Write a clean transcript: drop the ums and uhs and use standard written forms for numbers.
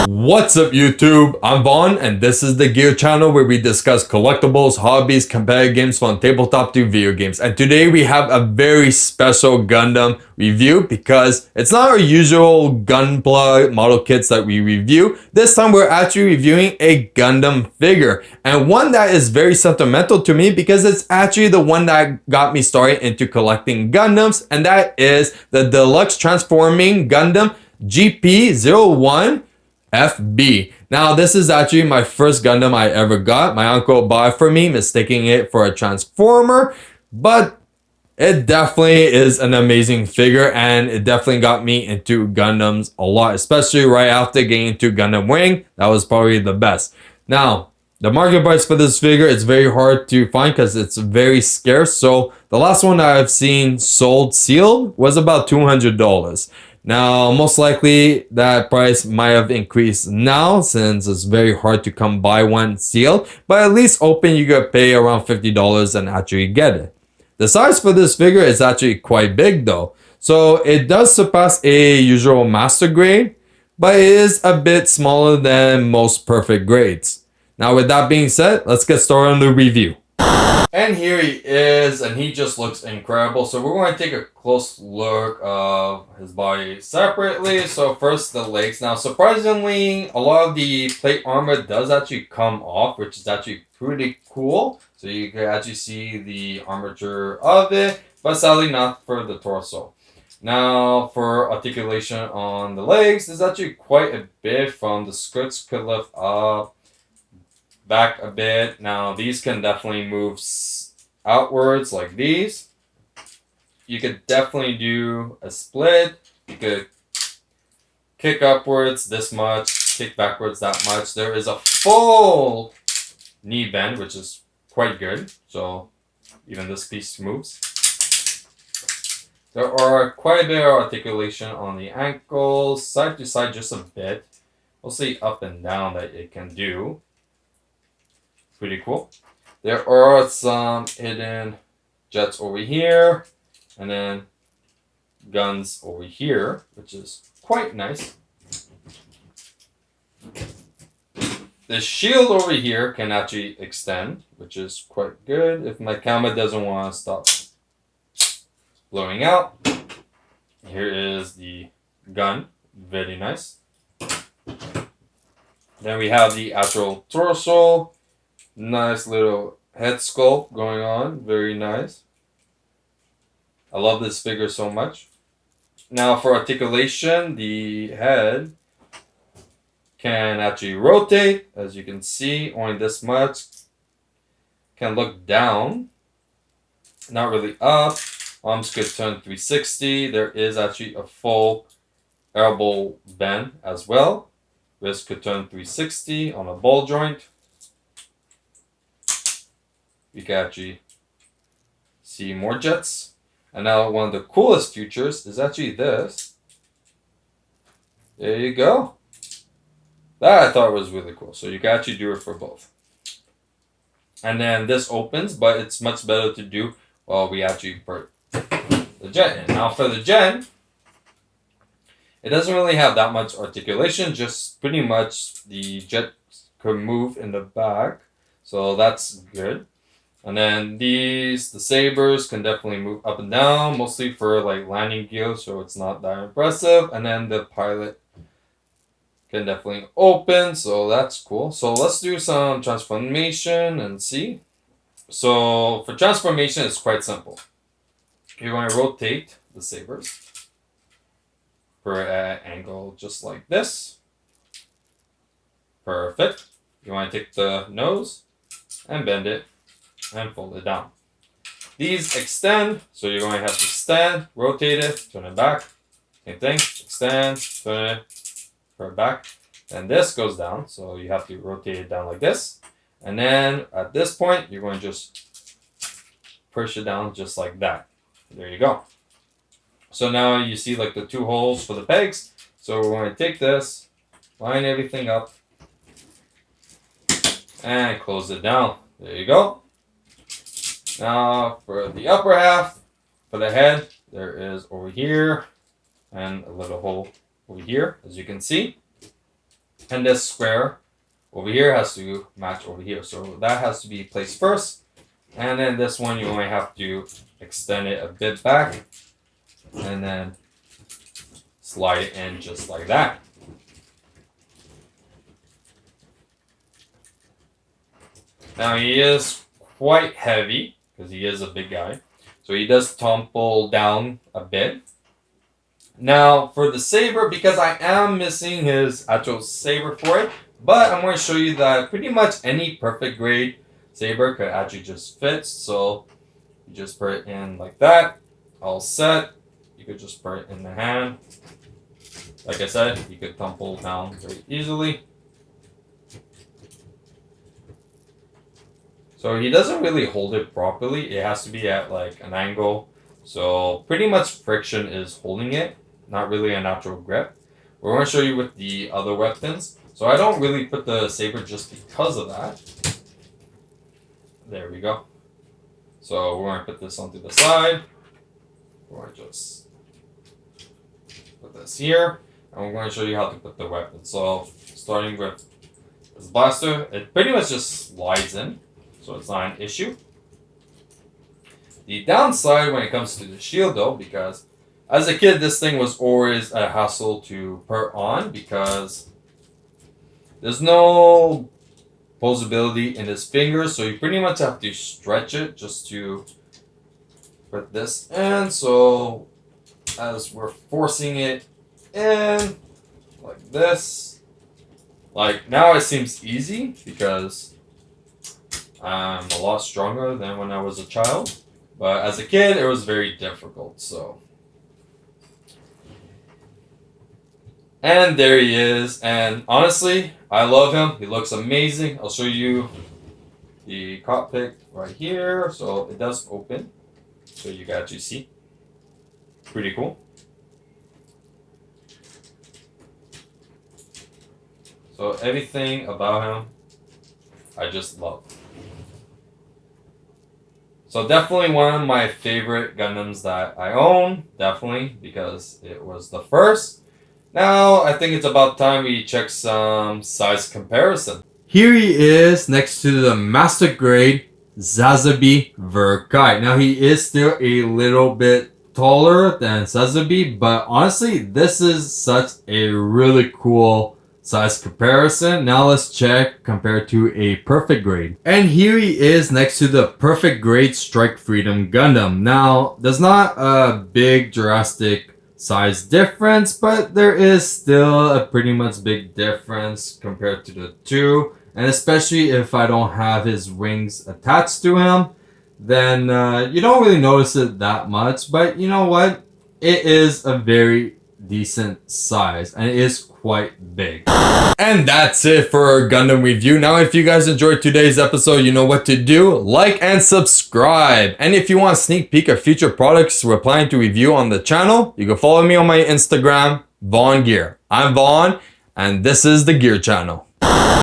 What's up YouTube? I'm Vaughn and this is the Gear channel where we discuss collectibles, hobbies, competitive games from tabletop to video games. And today we have a very special Gundam review because it's not our usual Gunpla model kits that we review. This time we're actually reviewing a Gundam figure, and one that is very sentimental to me because it's actually the one that got me started into collecting Gundams, and that is the DX Transforming Gundam GP01-fb. Now, this is actually my first Gundam I ever got. My uncle bought it for me, mistaking it for a Transformer, but it definitely is an amazing figure, and it definitely got me into Gundams a lot, especially right after getting into Gundam Wing. That was probably the best. Now, the market price for this figure is very hard to find because it's very scarce. So the last one that I've seen sold sealed was about $200. Now, most likely that price might have increased now since it's very hard to come buy one sealed, but at least open you could pay around $50 and actually get it. The size for this figure is actually quite big though, so it does surpass a usual master grade, but it is a bit smaller than most perfect grades. Now with that being said, let's get started on the review. And here he is, and he just looks incredible. So we're going to take a close look of his body separately. So first the legs. Now surprisingly, a lot of the plate armor does actually come off, which is actually pretty cool. So you can actually see the armature of it, but sadly not for the torso. Now for articulation on the legs, there's actually quite a bit from the skirts could lift up, back a bit. Now these can definitely move outwards like these. You could definitely do a split. You could kick upwards this much, kick backwards that much. There is a full knee bend, which is quite good. So even this piece moves. There are quite a bit of articulation on the ankles, side to side just a bit. Mostly up and down that it can do. Pretty cool. There are some hidden jets over here, and then guns over here, which is quite nice. The shield over here can actually extend, which is quite good if my camera doesn't want to stop blowing out. Here is the gun, very nice. Then we have the actual torso. Nice little head sculpt going on. Very nice. I love this figure so much. Now for articulation, the head can actually rotate. As you can see, only this much. Can look down. Not really up. Arms could turn 360. There is actually a full elbow bend as well. Wrist could turn 360 on a ball joint. You can actually see more jets. And now one of the coolest features is actually this. There you go. That I thought was really cool. So you can actually do it for both. And then this opens, but it's much better to do while we actually put the jet in. Now for the jet, it doesn't really have that much articulation. Just pretty much the jet could move in the back. So that's good. And then these, the sabers, can definitely move up and down, mostly for like landing gear, so it's not that impressive. And then the pilot can definitely open, so that's cool. So let's do some transformation and see. So for transformation, it's quite simple. You're going to rotate the sabers for an angle just like this. Perfect. You want to take the nose and bend it and fold it down. These extend, so you're going to have to stand, rotate it, turn it back. Same thing, extend, turn it back. And this goes down, so you have to rotate it down like this. And then at this point, you're going to just push it down just like that. There you go. So now you see like the two holes for the pegs. So we're going to take this, line everything up, and close it down. There you go. Now for the upper half, for the head, there is over here and a little hole over here, as you can see. And this square over here has to match over here. So that has to be placed first. And then this one, you only have to extend it a bit back. And then slide it in just like that. Now he is quite heavy because he is a big guy. So he does tumble down a bit. Now for the saber, because I am missing his actual saber for it, but I'm going to show you that pretty much any perfect grade saber could actually just fit. So you just put it in like that, all set. You could just put it in the hand. Like I said, you could tumble down very easily. So he doesn't really hold it properly. It has to be at like an angle. So pretty much friction is holding it, not really a natural grip. We're going to show you with the other weapons. So I don't really put the saber just because of that. There we go. So we're going to put this onto the side. We're going to just put this here. And we're going to show you how to put the weapon. So starting with this blaster, it pretty much just slides in. So it's not an issue. The downside when it comes to the shield though, because as a kid this thing was always a hassle to put on because there's no posability in his fingers, so you pretty much have to stretch it just to put this in. So as we're forcing it in like this, like now it seems easy because I'm a lot stronger than when I was a child, but as a kid it was very difficult. So, and there he is, and honestly I love him. He looks amazing. I'll show you the cockpit right here. So it does open, so you can actually see. Pretty cool. So everything about him I just love. So definitely one of my favorite Gundams that I own, definitely, because it was the first. Now, I think it's about time we check some size comparison. Here he is next to the Master Grade Sazabi Verkai. Now, he is still a little bit taller than Sazabi, but honestly, this is such a really cool size comparison. Now let's check compared to a perfect grade. And here he is next to the perfect grade Strike Freedom Gundam. Now there's not a big drastic size difference, but there is still a pretty much big difference compared to the two. And especially if I don't have his wings attached to him, then you don't really notice it that much. But you know what? It is a very decent size and it is quite big. And that's it for our Gundam review. Now if you guys enjoyed today's episode, you know what to do. Like and subscribe. And if you want a sneak peek of future products we're planning to review on the channel, you can follow me on my Instagram, VaughnGear. I'm Vaughn and this is the Gear Channel.